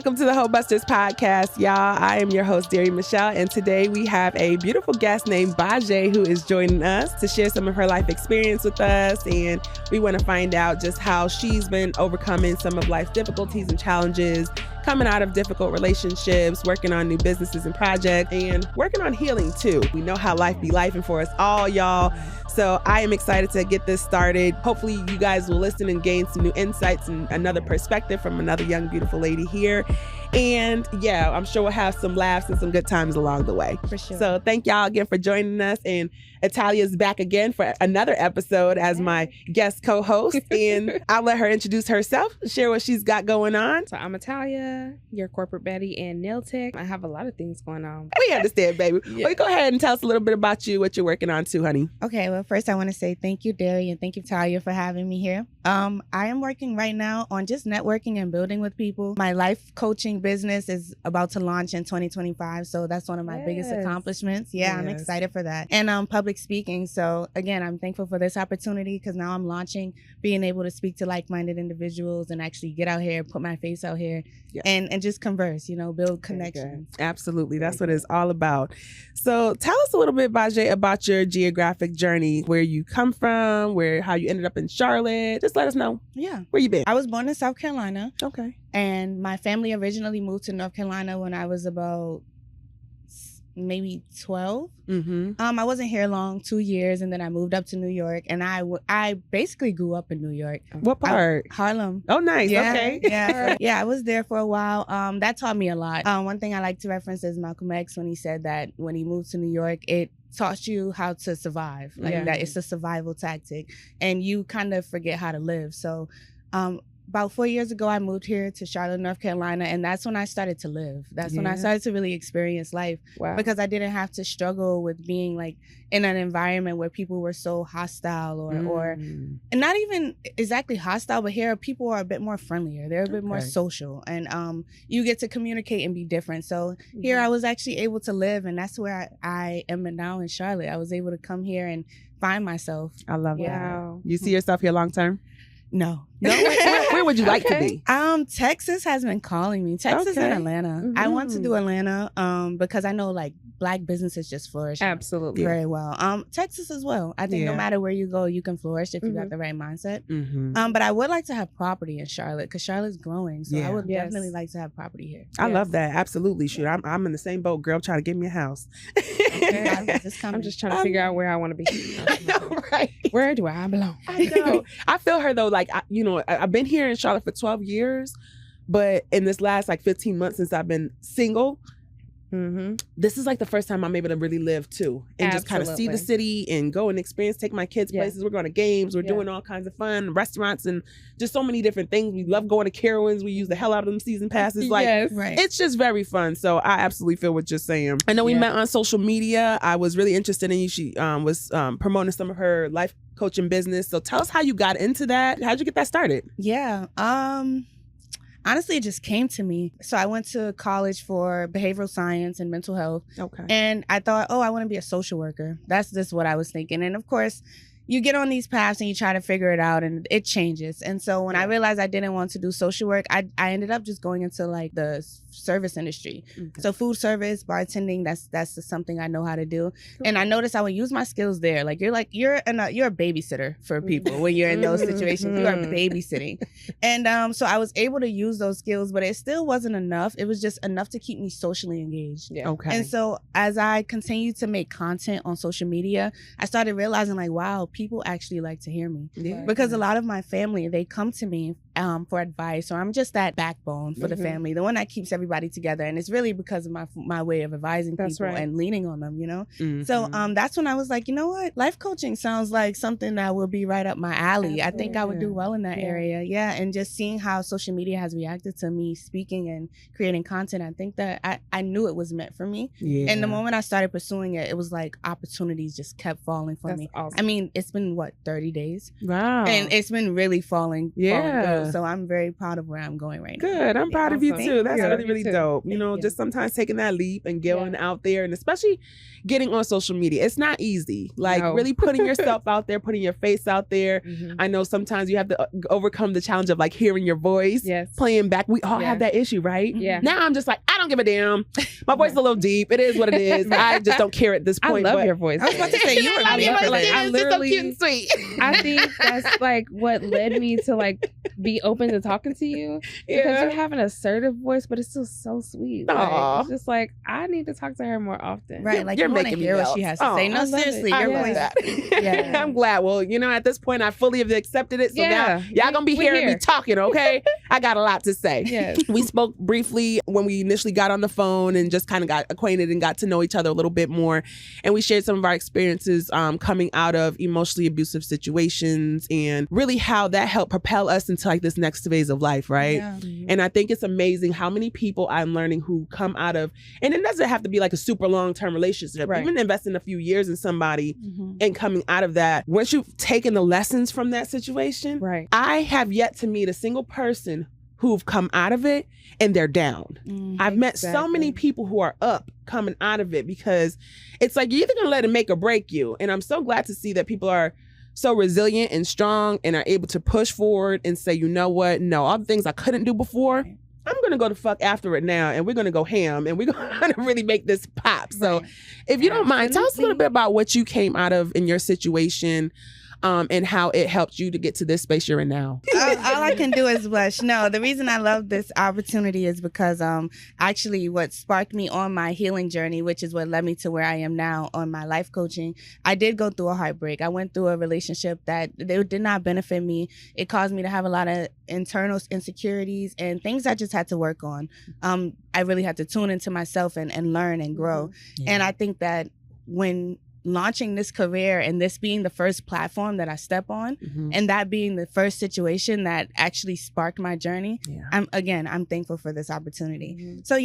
welcome to the Hoebusters podcast, y'all. I am your host, Deary Michelle, and today we have a beautiful guest named Bazjae who is joining us to share some of her life experience with us, and we want to find out just how she's been overcoming some of life's difficulties and challenges, coming out of difficult relationships, working on new businesses and projects, and working on healing too. We know how life be lifing for us all, y'all. So I am excited to get this started. Hopefully you guys will listen and gain some new insights and another perspective from another young, beautiful lady here. And yeah, I'm sure we'll have some laughs and some good times along the way. For sure. So thank y'all again for joining us. And Italia's back again for another episode as my guest co-host. And I'll let her introduce herself, share what she's got going on. So I'm Italia, your corporate Betty and nail tech. I have a lot of things going on. We understand, baby. Yeah. Well, go ahead and tell us a little bit about you, what you're working on too, honey. Okay, well, first I want to say thank you, Deary, and thank you, Talia, for having me here. I am working right now on just networking and building with people. My life coaching business is about to launch in 2025, so that's one of my biggest accomplishments. Yeah, I'm excited for that. And public speaking. So again, I'm thankful for this opportunity because now I'm launching, being able to speak to like-minded individuals and actually get out here, put my face out here, and just converse, build connections. Absolutely. That's what it's all about. So tell us a little bit, Bazjae, about your geographic journey, where you come from, how you ended up in Charlotte. Just let us know. Yeah. Where you been? I was born in South Carolina. Okay. And my family originally moved to North Carolina when I was about maybe 12. Mm-hmm. I wasn't here long, 2 years, and then I moved up to New York, and I basically grew up in New York. What part? Harlem. Oh, nice. Yeah, Okay. yeah, I was there for a while. That taught me a lot. One thing I like to reference is Malcolm X when he said that when he moved to New York, it taught you how to survive. That it's a survival tactic, and you kind of forget how to live. So, about 4 years ago, I moved here to Charlotte, North Carolina, and that's when I started to live. That's when I started to really experience life. Wow. Because I didn't have to struggle with being like in an environment where people were so hostile or and not even exactly hostile, but here people are a bit more friendlier. They're a bit more social, and you get to communicate and be different. So here I was actually able to live, and that's where I am now in Charlotte. I was able to come here and find myself. I love that. Wow. You see yourself here long term? No. Where would you like to be? Texas has been calling me. Texas and Atlanta. Mm-hmm. I want to do Atlanta because I know like Black businesses just flourish Absolutely. very well. Texas as well. I think no matter where you go, you can flourish if you got the right mindset. Mm-hmm. But I would like to have property in Charlotte because Charlotte's growing. So I would definitely like to have property here. I love that. Absolutely. Shoot, I'm in the same boat, girl, trying to get me a house. I'm just trying to figure out where I want to be. I know, right? Where do I belong? I know. I feel her though. Like, I've been here in Charlotte for 12 years, but in this last 15 months since I've been single, this is like the first time I'm able to really live too, and just kind of see the city and go and experience, take my kids places. We're going to games, we're doing all kinds of fun, restaurants, and just so many different things. We love going to Carowinds. We use the hell out of them season passes. It's just very fun. So I absolutely feel what you're saying. I know we met on social media. I was really interested in you. She was promoting some of her life coaching business. So tell us how you got into that. How'd you get that started? Yeah. Honestly, it just came to me. So I went to college for behavioral science and mental health. Okay. And I thought, I want to be a social worker. That's just what I was thinking. And of course, you get on these paths and you try to figure it out and it changes. And so when I realized I didn't want to do social work, I ended up just going into like the service industry. Okay. So food service, bartending, that's something I know how to do. Cool. And I noticed I would use my skills there. You're a babysitter for people when you're in those situations. You are babysitting. And so I was able to use those skills, but it still wasn't enough. It was just enough to keep me socially engaged. Yeah. Okay. And so as I continued to make content on social media, I started realizing wow, people actually like to hear me. Yeah. Because a lot of my family, they come to me for advice, or I'm just that backbone for the family, the one that keeps everybody together. And it's really because of my way of advising people and leaning on them, So that's when I was like, you know what? Life coaching sounds like something that will be right up my alley. Absolutely. I think I would do well in that area. Yeah. And just seeing how social media has reacted to me speaking and creating content, I think that I knew it was meant for me. Yeah. And the moment I started pursuing it, it was like opportunities just kept falling for me. Awesome. I mean, it's been 30 days? Wow. And it's been really falling. So I'm very proud of where I'm going right now. Good. I'm proud of you too. That's really, really too. dope. You know, just sometimes taking that leap and going out there, and especially getting on social media. It's not easy. Like really putting yourself out there, putting your face out there. I know sometimes you have to overcome the challenge of like hearing your voice, playing back. We all have that issue, right? Yeah. Now I'm just like, I don't give a damn. My voice is a little deep. It is what it is. I just don't care at this point. I love your voice. I was about to say, you were I literally, so cute and sweet. I think that's like what led me to like be open to talking to you, because you have an assertive voice, but it's still so sweet. Like, it's just like, I need to talk to her more often. Right, like you're you want to making hear me what she has to say. No, seriously, your voice. I'm glad. Well, you know, at this point, I fully have accepted it. So now y'all gonna be hearing me talking, okay? I got a lot to say. Yes. We spoke briefly when we initially got on the phone and just kind of got acquainted and got to know each other a little bit more. And we shared some of our experiences coming out of emotionally abusive situations and really how that helped propel us into like this next phase of life, right? Yeah. And I think it's amazing how many people I'm learning who come out of, and it doesn't have to be like a super long-term relationship, even investing a few years in somebody and coming out of that. Once you've taken the lessons from that situation, I have yet to meet a single person who've come out of it and they're down. I've met so many people who are up coming out of it, because it's like you're either gonna let it make or break you. And I'm so glad to see that people are so resilient and strong and are able to push forward and say, you know what? No, all the things I couldn't do before, I'm going to go the fuck after it now, and we're going to go ham, and we're going to really make this pop. So if you don't mind, tell us a little bit about what you came out of in your situation, and how it helped you to get to this space you're in now. All I can do is blush. No, the reason I love this opportunity is because actually what sparked me on my healing journey, which is what led me to where I am now on my life coaching. I did go through a heartbreak. I went through a relationship that did not benefit me. It caused me to have a lot of internal insecurities and things I just had to work on. I really had to tune into myself and learn and grow. And I think that when launching this career and this being the first platform that I step on, and that being the first situation that actually sparked my journey, I'm thankful for this opportunity. So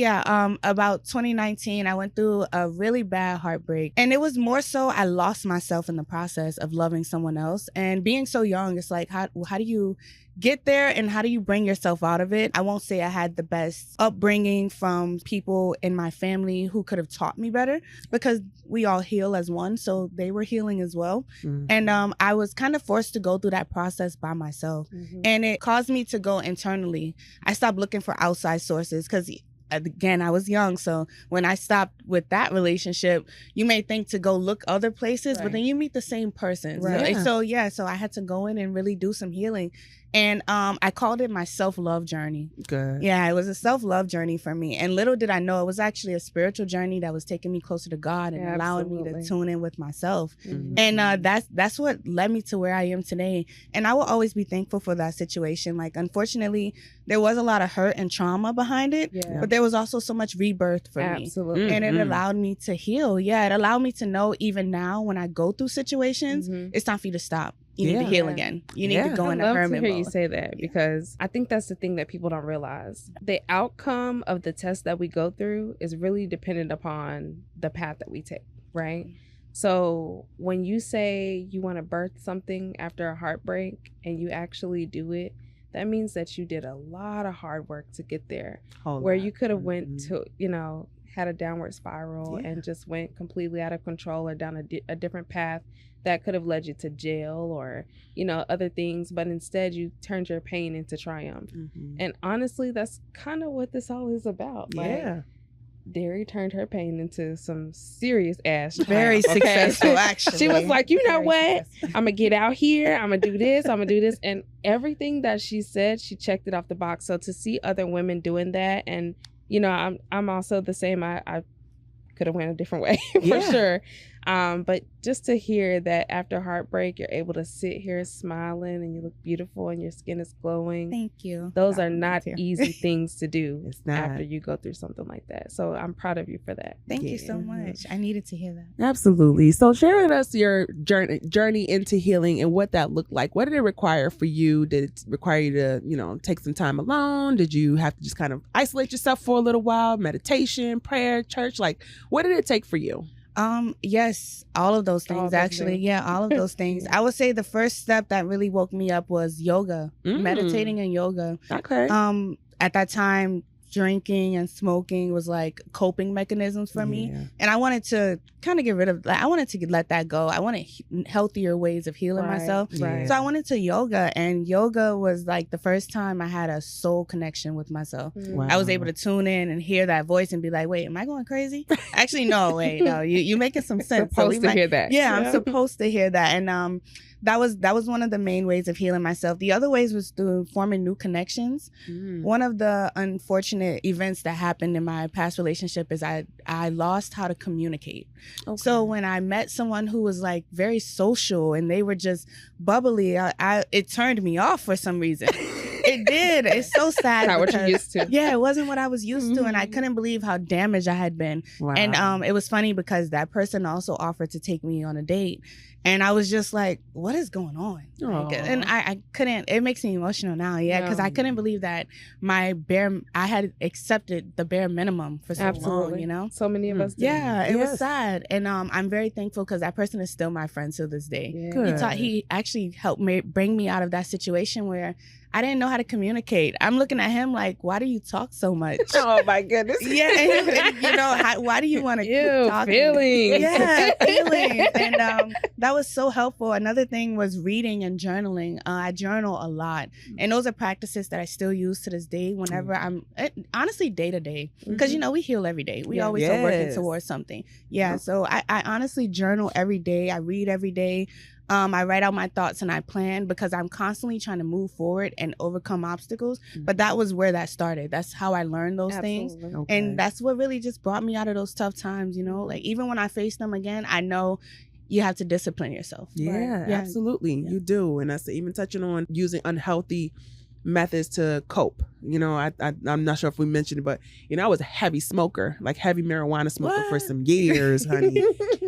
about 2019, I went through a really bad heartbreak, and it was more so I lost myself in the process of loving someone else. And being so young, it's like, how do you get there and how do you bring yourself out of it? I won't say I had the best upbringing from people in my family who could have taught me better, because we all heal as one, so they were healing as well. And I was kind of forced to go through that process by myself, and it caused me to go internally. I stopped looking for outside sources, because again, I was young. So when I stopped with that relationship, you may think to go look other places, but then you meet the same person. So I had to go in and really do some healing. And I called it my self-love journey. Good. Yeah, it was a self-love journey for me. And little did I know, it was actually a spiritual journey that was taking me closer to God and allowing me to tune in with myself. And that's what led me to where I am today. And I will always be thankful for that situation. Like, unfortunately, there was a lot of hurt and trauma behind it, but there was also so much rebirth for me. And it allowed me to heal. Yeah, it allowed me to know even now when I go through situations, it's time for you to stop. You need to heal again. You need to go in a hermit mode. I love to hear you say that, because I think that's the thing that people don't realize. The outcome of the test that we go through is really dependent upon the path that we take, right? So when you say you want to birth something after a heartbreak and you actually do it, that means that you did a lot of hard work to get there. Where you could have went to, had a downward spiral and just went completely out of control or down a different path that could have led you to jail or, other things. But instead you turned your pain into triumph. And honestly, that's kind of what this all is about. Derry turned her pain into some serious ass triumph. Very successful, actually. She was like, you know what? I'm going to get out here. I'm going to do this. I'm going to do this. And everything that she said, she checked it off the box. So to see other women doing that, and, I'm also the same. I could have went a different way for sure. But just to hear that after heartbreak, you're able to sit here smiling and you look beautiful and your skin is glowing. Thank you. Those are not easy things to do after you go through something like that. So I'm proud of you for that. Thank you so much. I needed to hear that. Absolutely. So share with us your journey into healing and what that looked like. What did it require for you? Did it require you to, take some time alone? Did you have to just kind of isolate yourself for a little while? Meditation, prayer, church? Like, what did it take for you? Yes, all of those things, actually. Yeah, all of those things. I would say the first step that really woke me up was yoga, meditating and yoga. Okay. At that time, drinking and smoking was like coping mechanisms for me. And I wanted to kind of get rid of that. I wanted to let that go. I wanted healthier ways of healing myself. So I went into yoga, and yoga was like the first time I had a soul connection with myself. I was able to tune in and hear that voice and be like, wait, am I going crazy? Actually, no, wait, no, you're making some sense. Supposed to hear that. Yeah, I'm supposed to hear that. And that was one of the main ways of healing myself. The other ways was through forming new connections. One of the unfortunate events that happened in my past relationship is I lost how to communicate. So when I met someone who was like very social and they were just bubbly, it turned me off for some reason. It did. It's so sad. Not what you're used to. Yeah, it wasn't what I was used to, and I couldn't believe how damaged I had been. And it was funny because that person also offered to take me on a date. And I was just like, what is going on? Like, and I couldn't, it makes me emotional now. Because I couldn't believe that I had accepted the bare minimum for so long, you know? So many of us did. Yeah, it was sad. And I'm very thankful because that person is still my friend to this day. He actually helped bring me out of that situation where I didn't know how to communicate. I'm looking at him like, why do you talk so much? Oh my goodness. And you know, why do you want to keep talking? Feelings. Yeah, feelings. And that was so helpful. Another thing was reading and journaling. I journal a lot. And those are practices that I still use to this day whenever I'm, honestly, day to day. Because, you know, we heal every day. We always are working towards something. So I honestly journal every day. I read every day. I write out my thoughts and I plan because I'm constantly trying to move forward and overcome obstacles. But that was where that started. That's how I learned those things. And that's what really just brought me out of those tough times, you know? Like, even when I face them again, I know you have to discipline yourself. Absolutely. You do. And that's even touching on using unhealthy methods to cope. You know, I'm not sure if we mentioned it, but, you know, I was a heavy smoker, like heavy marijuana smoker for some years, honey.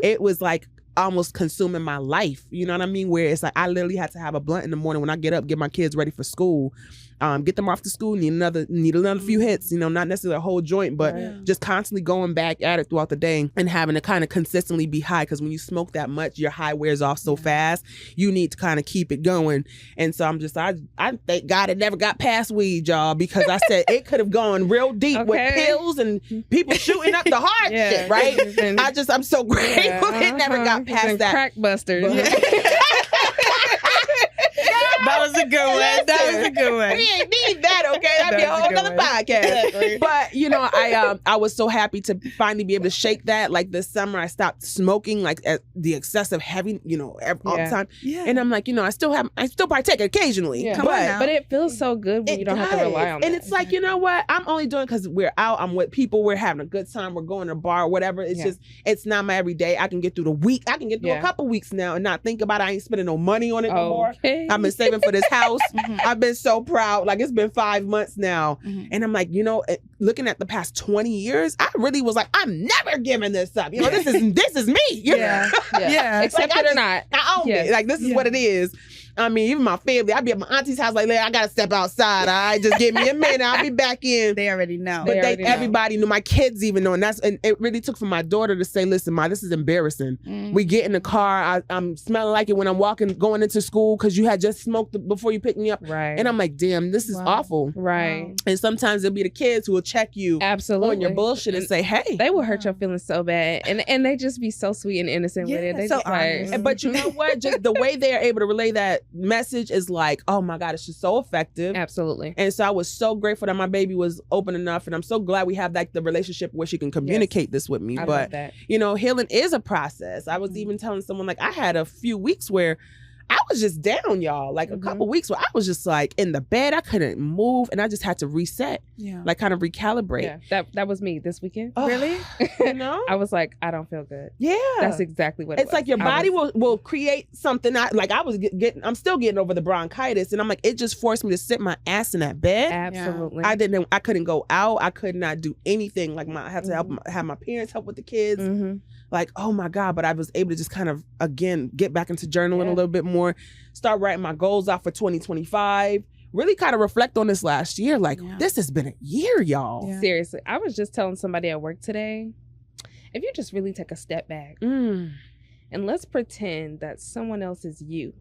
It was like almost consuming my life. You know what I mean? Where it's like I literally had to have a blunt in the morning when I get up, get my kids ready for school, get them off to school, need another few hits, you know, not necessarily a whole joint, but just constantly going back at it throughout the day and having to kind of consistently be high, because when you smoke that much, your high wears off so fast. You need to kind of keep it going. And so I'm just, I thank God it never got past weed, y'all, because I said it could have gone real deep with pills and people shooting up the heart shit, right? I'm so grateful it never got past that. Crack busters. That was a good one. We ain't need that, okay? That'd be a whole other podcast. But, you know, I was so happy to finally be able to shake that. Like this summer, I stopped smoking, like the excessive heavy, you know, all the time. And I'm like, you know, I still partake occasionally. But it feels so good when you don't have to rely on it. And it's like, you know what? I'm only doing it because we're out. I'm with people. We're having a good time. We're going to a bar, whatever. It's just, it's not my everyday. I can get through the week. I can get through a couple weeks now and not think about it. I ain't spending no money on it no more. I've been saving for this house. I've been so proud. Like, it's been 5 months now. And I'm like, you know, looking at the past 20 years, I really was like, I'm never giving this up. You know, this is me. Accept it or not. I own it. Like, this is what it is. I mean, even my family, I'd be at my auntie's house like, I gotta step outside. All right, just give me a minute. I'll be back in. They already know. But everybody knew. My kids even know. And it really took for my daughter to say, listen, Ma, this is embarrassing. We get in the car. I'm smelling like it when I'm going into school because you had just smoked before you picked me up. And I'm like, damn, this is awful. And sometimes it'll be the kids who will check you on your bullshit and say, hey. They will hurt your feelings so bad. And they just be so sweet and innocent with it. They so honest. But you know what? Just the way they're able to relay that message is like, oh my God, it's just so effective. Absolutely. And so I was so grateful that my baby was open enough, and I'm so glad we have like the relationship where she can communicate this with me. I but love that. You know, healing is a process. I was even telling someone, like, I had a few weeks where I was just down, y'all. Like a couple weeks where I was just like in the bed, I couldn't move, and I just had to reset, like kind of recalibrate. That was me this weekend. Oh, really? You know, I was like, I don't feel good. That's exactly what it's like. Your body will create something. I'm still getting over the bronchitis, and I'm like, it just forced me to sit my ass in that bed. Absolutely. I couldn't go out. I could not do anything. Like I had to have my parents help with the kids. Like, oh my God, but I was able to just kind of, again, get back into journaling a little bit more, start writing my goals out for 2025, really kind of reflect on this last year. Like, this has been a year, y'all. Seriously. I was just telling somebody at work today, if you just really take a step back and let's pretend that someone else is you,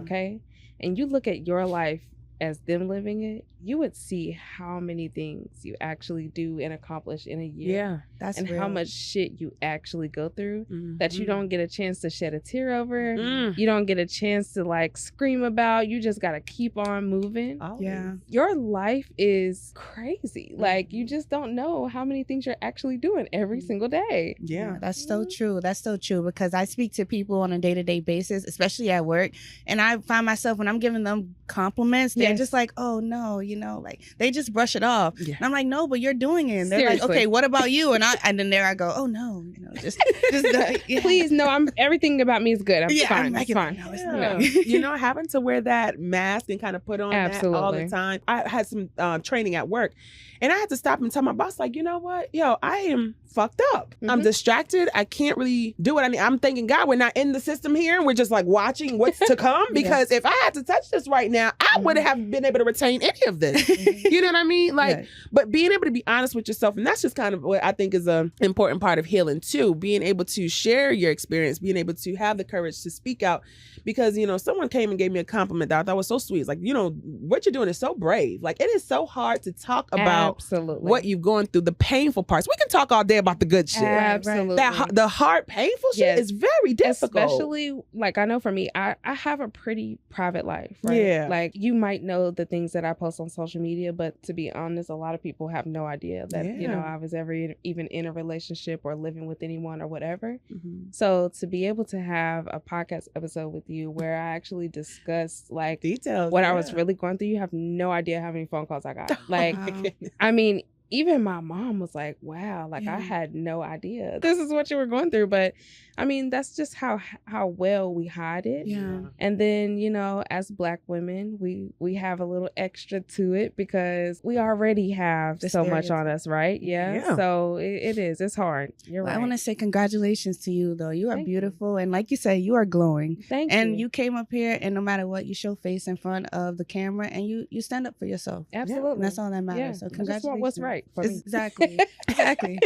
okay? And you look at your life as them living it, you would see how many things you actually do and accomplish in a year. Yeah, That's and real. how much shit you actually go through that you don't get a chance to shed a tear over. Mm. You don't get a chance to like scream about. You just got to keep on moving. Yeah. Your life is crazy. Like, you just don't know how many things you're actually doing every single day. Yeah. That's so true. That's so true, because I speak to people on a day-to-day basis, especially at work, and I find myself when I'm giving them compliments, they're just like, oh no, like they just brush it off. Yeah. And I'm like, no, but you're doing it. And they're Seriously. like, okay, what about you? And then there I go, oh no, just Please, no, everything about me is good. I'm fine. I'm It's fine. No, it's Yeah. not. Having to wear that mask and kind of put on that all the Absolutely. time. I had some training at work, and I had to stop and tell my boss, like, you know what? Yo, I am fucked up. I'm distracted. I can't really do what I need. I'm thanking God we're not in the system here, and we're just like watching what's to come, because if I had to touch this right now, I wouldn't have been able to retain any of this. You know what I mean? Like, but being able to be honest with yourself, and that's just kind of what I think is an important part of healing too, being able to share your experience, being able to have the courage to speak out, because, someone came and gave me a compliment that I thought was so sweet. It's like, what you're doing is so brave. Like, it is so hard to talk about what you've gone through, the painful parts. We can talk all day about the good shit. Absolutely. The hard, painful shit is very difficult. Especially, like, I know for me, I have a pretty private life, right? Yeah. Like, you might know the things that I post on social media, but to be honest, a lot of people have no idea that, I was ever even in a relationship or living with anyone or whatever. So to be able to have a podcast episode with you where I actually discuss, like, details, what I was really going through, you have no idea how many phone calls I got. Like, I mean, even my mom was like, wow, like, I had no idea this is what you were going through. But I mean, that's just how well we hide it. Yeah. And then, as Black women, we have a little extra to it because we already have so much on us, right? Yeah. So it's hard. You're right. I want to say congratulations to you, though. You are Thank beautiful. And like you said, you are glowing. Thank you. And you came up here, and no matter what, you show face in front of the camera, and you stand up for yourself. Absolutely. And that's all that matters. Yeah. So I just congratulations. want what's right for me. Exactly. Exactly.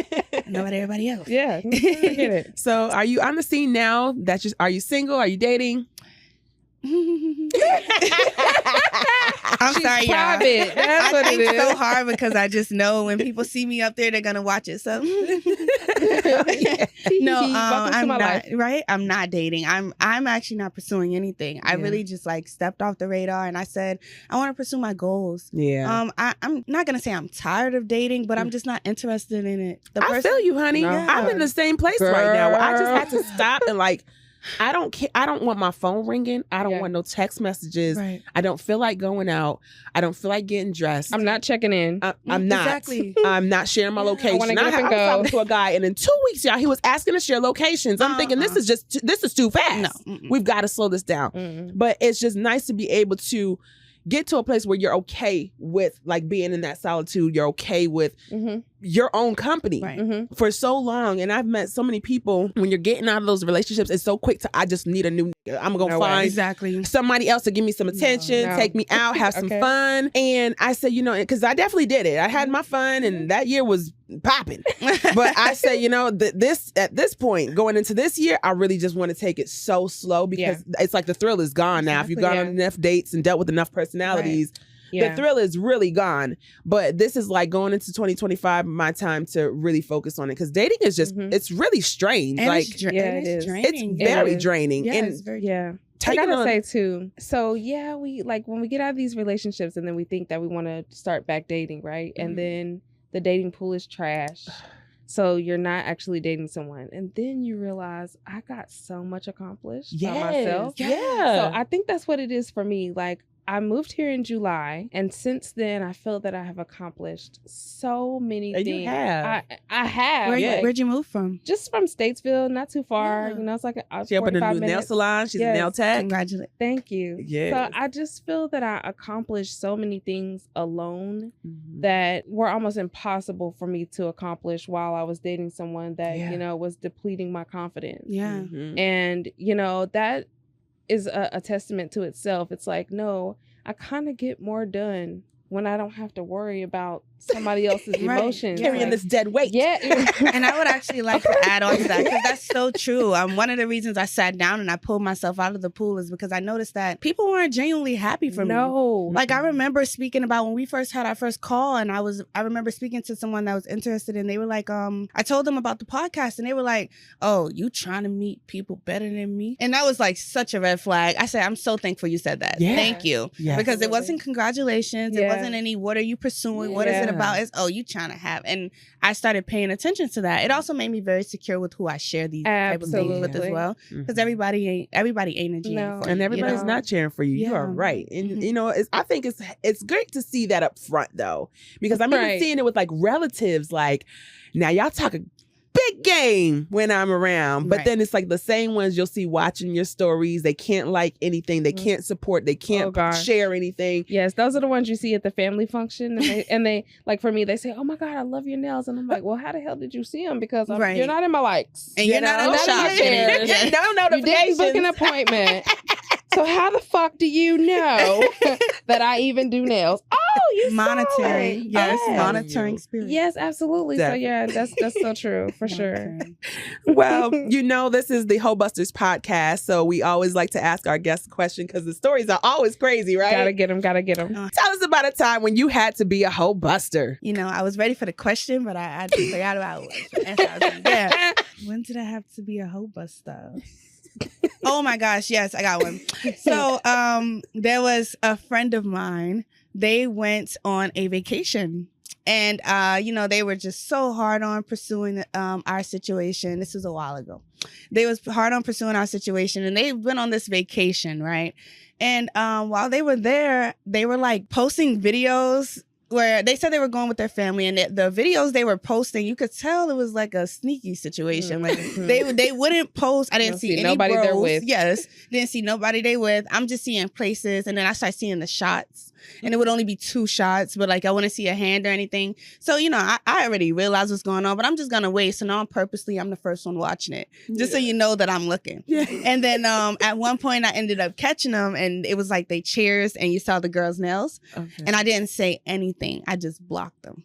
Not about everybody else. Yeah. I get it. So are you on the scene now? Are you single? Are you dating? I'm She's sorry, private. y'all. That's what I it think is. so hard because I just know when people see me up there, they're gonna watch it. So no, Welcome to I'm my not. life. Right? I'm not dating. I'm actually not pursuing anything. I really just like stepped off the radar and I said I want to pursue my goals. Yeah. I'm not gonna say I'm tired of dating, but I'm just not interested in it. I feel you, honey. No. I'm in the same place right now. I just had to stop and like, I don't care. I don't want my phone ringing. I don't want no text messages. Right. I don't feel like going out. I don't feel like getting dressed. I'm not checking in. I'm not. Exactly. I'm not sharing my location. I wanna get up and I was go. talking to a guy, and in 2 weeks, y'all, he was asking to share locations. I'm thinking this is too fast. No. We've got to slow this down. But it's just nice to be able to get to a place where you're okay with like being in that solitude. You're okay with your own company for so long. And I've met so many people when you're getting out of those relationships, it's so quick to, I just need a new nigga. I'm going to find somebody else to give me some attention, take me out, have some fun. And I said, because I definitely did it. I had my fun and that year was popping. But I said, at this point, going into this year, I really just want to take it so slow because it's like the thrill is gone now. If you've gone on enough dates and dealt with enough personalities, the thrill is really gone. But this is like going into 2025, my time to really focus on it. Because dating is just, it's really strange. And like, it is draining. It's very draining. Yeah, and it's very I gotta say too. So we like when we get out of these relationships and then we think that we want to start back dating, right? And then the dating pool is trash. So you're not actually dating someone. And then you realize I got so much accomplished by myself. Yeah. So I think that's what it is for me. Like, I moved here in July, and since then, I feel that I have accomplished so many things. You have. I have. Where'd you move from? Just from Statesville, not too far. It's like she opened a new nail salon. She's a nail tech. Congratulations. Thank you. Yes. So I just feel that I accomplished so many things alone that were almost impossible for me to accomplish while I was dating someone that, was depleting my confidence. Yeah. And, that is a testament to itself. It's like, no, I kind of get more done when I don't have to worry about somebody else's emotions. Carrying this dead weight. Yeah. And I would actually like to add on to that because that's so true. One of the reasons I sat down and I pulled myself out of the pool is because I noticed that people weren't genuinely happy for me. No. Like I remember speaking about when we first had our first call, and I remember speaking to someone that was interested, and they were like, I told them about the podcast, and they were like, "Oh, you trying to meet people better than me?" And that was like such a red flag. I said, "I'm so thankful you said that. Yeah. Thank you." Yes. Because it wasn't congratulations. Yeah. It wasn't any, what are you pursuing? What is it about? It's, oh, you trying to have. And I started paying attention to that. It also made me very secure with who I share these type of things with as well. Because everybody ain't a GM. No. For And you, everybody's you know? not cheering for you. You are right. And you know, I think it's great to see that up front though. Because I'm even seeing it with like relatives, like, now y'all talking big game when I'm around. But then it's like the same ones you'll see watching your stories. They can't like anything. They can't support. They can't share anything. Yes, those are the ones you see at the family function. And they like, for me, they say, "Oh my God, I love your nails." And I'm like, well, how the hell did you see them? Because you're not in my likes. And you're not in the shop. No notifications. You didn't book an appointment. So how the fuck do you know that I even do nails? Oh, you monitoring. Yes, monitoring spirit. Yes, absolutely. Definitely. So yeah, that's so true for sure. Well, you know, this is the Hoebusters podcast, so we always like to ask our guests a question because the stories are always crazy, right? Gotta get them. Tell us about a time when you had to be a Hoebuster. You know, I was ready for the question, but I forgot about it. Yeah. When did I have to be a Hoebuster? Oh my gosh, yes, I got one. So there was a friend of mine. They went on a vacation. And, you know, they were just so hard on pursuing our situation. This was a while ago. They was hard on pursuing our situation, and they went on this vacation, right? And while they were there, they were like posting videos where they said they were going with their family, and the videos they were posting, you could tell it was like a sneaky situation. Like they wouldn't post. I didn't see any nobody bros. they're with. Yes, didn't see nobody they with. I'm just seeing places, and then I start seeing the shots, and it would only be 2 shots, but like I wouldn't see a hand or anything. So you know, I already realized what's going on, but I'm just gonna wait. So now I'm the first one watching it, just so you know that I'm looking. Yeah. And then at one point I ended up catching them, and it was like they cheers, and you saw the girl's nails, and I didn't say anything. I just blocked them.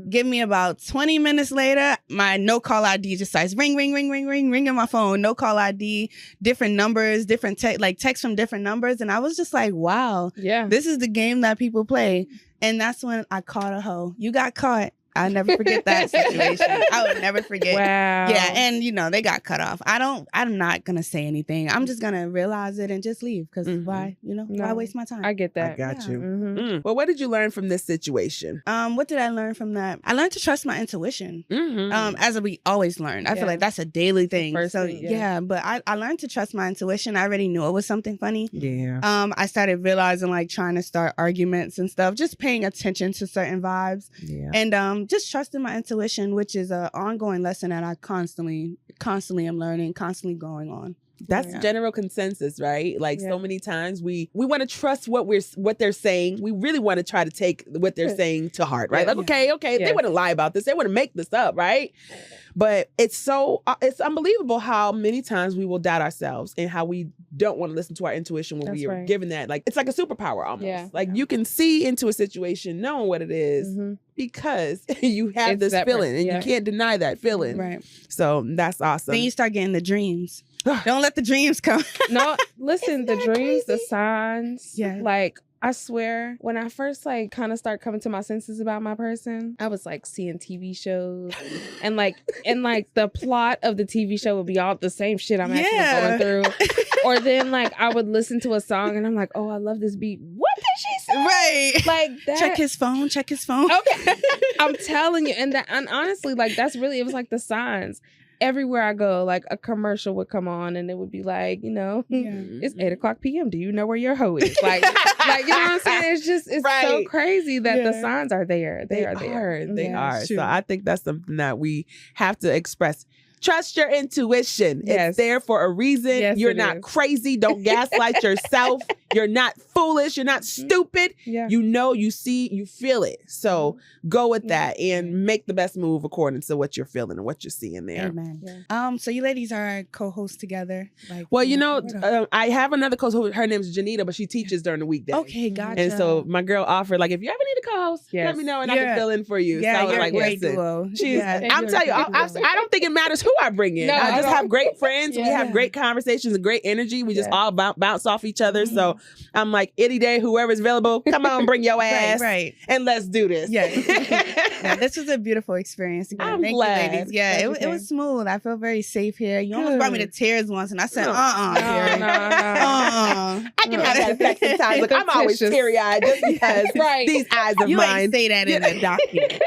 Give me about 20 minutes later, my no call ID just starts ring in my phone. No call ID, different numbers, different text from different numbers. And I was just like, wow, this is the game that people play. And that's when I caught a hoe. You got caught. I'll never forget that situation. I would never forget. Wow. Yeah, and you know, they got cut off. I'm not gonna say anything. I'm just gonna realize it and just leave. Because why waste my time? I get that. I got you. Well, what did you learn from this situation? What did I learn from that? I learned to trust my intuition. As we always learn. I feel like that's a daily thing. But I learned to trust my intuition. I already knew it was something funny. Yeah. I started realizing, like, trying to start arguments and stuff, just paying attention to certain vibes. Yeah. And just trusting my intuition, which is an ongoing lesson that I constantly am learning, constantly going on. That's general consensus, right? Like so many times we want to trust what they're saying. We really want to try to take what they're saying to heart, right? Like, okay, they wouldn't lie about this. They wouldn't make this up, right? But it's unbelievable how many times we will doubt ourselves and how we don't want to listen to our intuition when we are given that. Like, it's like a superpower almost. Yeah. Like you can see into a situation knowing what it is because you have this feeling and you can't deny that feeling. Right. So that's awesome. Then you start getting the dreams. Don't let the dreams come. No, listen, the dreams, crazy? the signs, Yeah. like, I swear, when I first like kind of start coming to my senses about my person, I was like seeing TV shows and the plot of the TV show would be all the same shit I'm actually going through. Or then like I would listen to a song and I'm like, oh, I love this beat. What did she say? Right. Like that. Check his phone. Okay. I'm telling you. And honestly, like it was like the signs. Everywhere I go, like a commercial would come on and it would be like, you know, it's 8:00 p.m. Do you know where your hoe is? Like, you know what I'm saying? It's so crazy that the signs are there. They are there. They are. So I think that's something that we have to express. Trust your intuition. Yes. It's there for a reason. Yes, You're it not is. crazy. Don't gaslight yourself. You're not foolish. You're not stupid. Yeah. You know, you see, you feel it. So go with that and make the best move according to what you're feeling and what you're seeing there. Amen. Yeah. So you ladies are co-hosts together. Like, Well, you know, what else? I have another co-host. Her name's Janita, but she teaches during the weekday. Okay, gotcha. And so my girl offered, like, if you ever need a co-host, let Yes. me know and I can fill in for you. yeah, so I was you're like, a great listen. duo. She's, Yeah. I'm telling you, I don't think it matters who I bring in. No, I I just don't. have great friends. We have Yeah. great conversations and great energy. We just Yeah. all bounce off each other. So I'm like, any day, whoever's available, come on, bring your ass. Right. And let's do this. Yeah. Yeah, this was a beautiful experience. Again. I'm Thank glad. you, ladies. Yeah, That's it okay. was smooth. I feel very safe here. You almost brought me to Good. tears once, and I said, No. Terry. No. I can have that effect sometimes. Look, I'm always Fictitious. teary-eyed just because Right. these eyes of You mine. ain't say that in the document.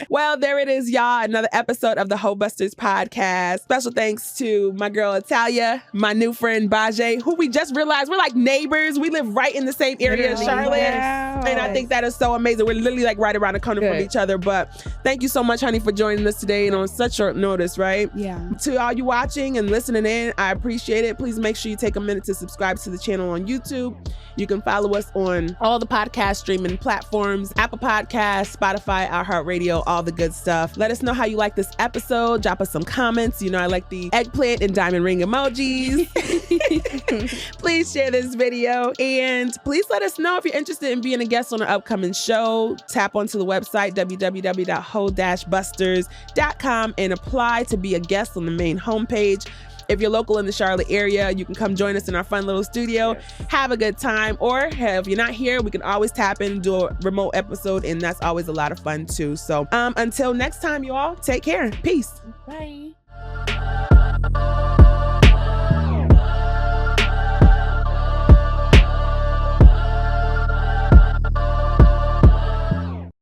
Well, there it is, y'all. Another episode of the Hoebusters podcast. Special thanks to my girl Italia, my new friend Bazjae, who we just realized we're like neighbors. We live right in the same area as Literally, Charlotte. yes. And I think that is so amazing. We're literally like right around the corner from Good. each other. But thank you so much, honey, for joining us today and on such short notice, right? Yeah. To all you watching and listening in, I appreciate it. Please make sure you take a minute to subscribe to the channel on YouTube. You can follow us on all the podcast streaming platforms, Apple Podcasts, Spotify, iHeartRadio, all the good stuff. Let us know how you like this episode. Drop us some comments. You know, I like the eggplant and diamond ring emojis. Please share this video and please let us know if you're interested in being a guest on an upcoming show. Tap onto the website www.hoe-busters.com and apply to be a guest on the main homepage. If you're local in the Charlotte area, you can come join us in our fun little studio, have a good time, or if you're not here, we can always tap in and do a remote episode, and that's always a lot of fun too. So until next time, you all, take care. Peace. Bye.